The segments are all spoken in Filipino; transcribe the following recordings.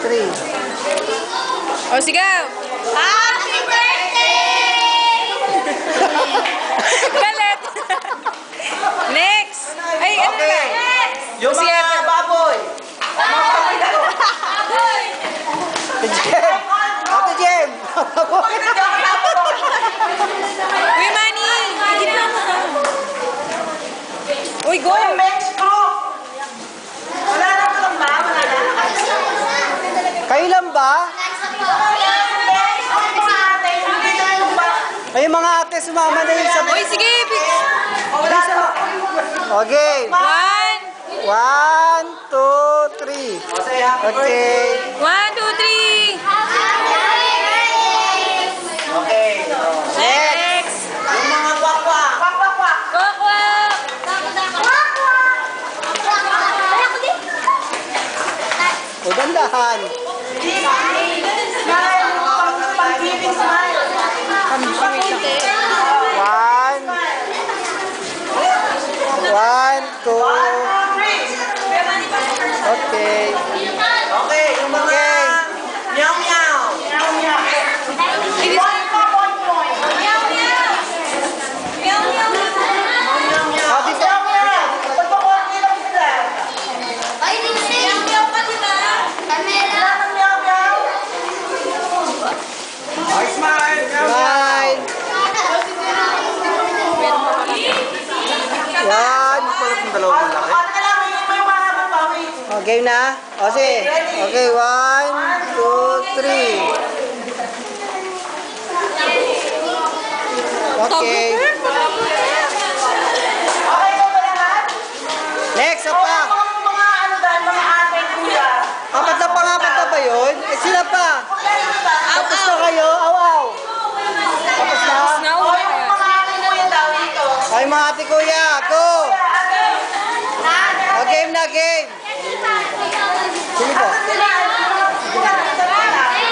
3. O, sigaw! Happy birthday! Galit! Next! Ay, ano ba? Yung Sige, mga baboy. Ate Jem! Ate Jem! Uy, Manny! Higit na mo. Uy, go! Kayo lang ba? Ay, mga ate, sumama na yun sa... Uy, sige! Okay. 1, 1, 2, 3. Okay. 1, 2, 3! Okay. Next! Yung mga kwakwa. Kokwa! O, dandahan. One, 1, 2. Okay. Okay, yung mga meow meow. Smile. Yan. Oh, game na? O, sige. Okay, 1, 2, 3. Okay. Next, apa? Apat na pangapat na ba yun? Eh, sila pa? Tapos na kayo? Aw-aw. Tapos na? Now, Ay, mga ate kuya, go! O, game na, game. Sige po.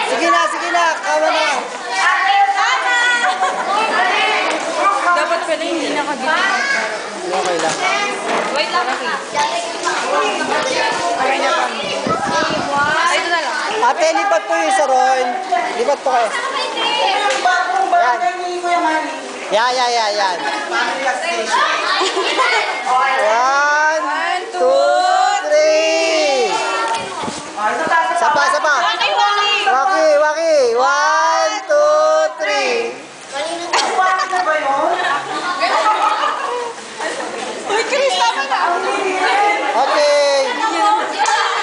Sige na. Kawa na. dapat pala hindi nakabili. Okay lang. Wait lang. Okay na kami. Ay, ito na lang. Ate, lipat po yung saron. Lipat po kayo. Yan. 1, 2, 3. Sapa. Waki. 1, 2, 3. Uy, Chris, tama na. Okay.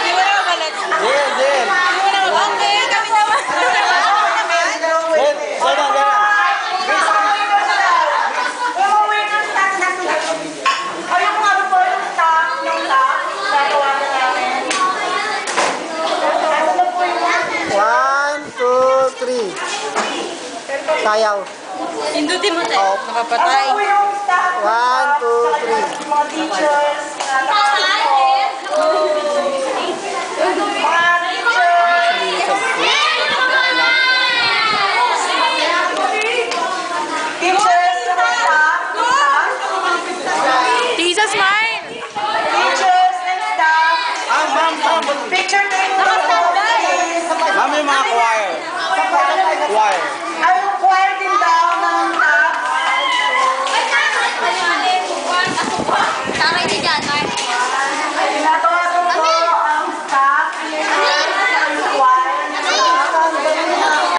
Di ba na magalit? Jen. Okay, kami naman. Sayaw. Hindutin mo tayo. Nakapatay. 1, 2, 3.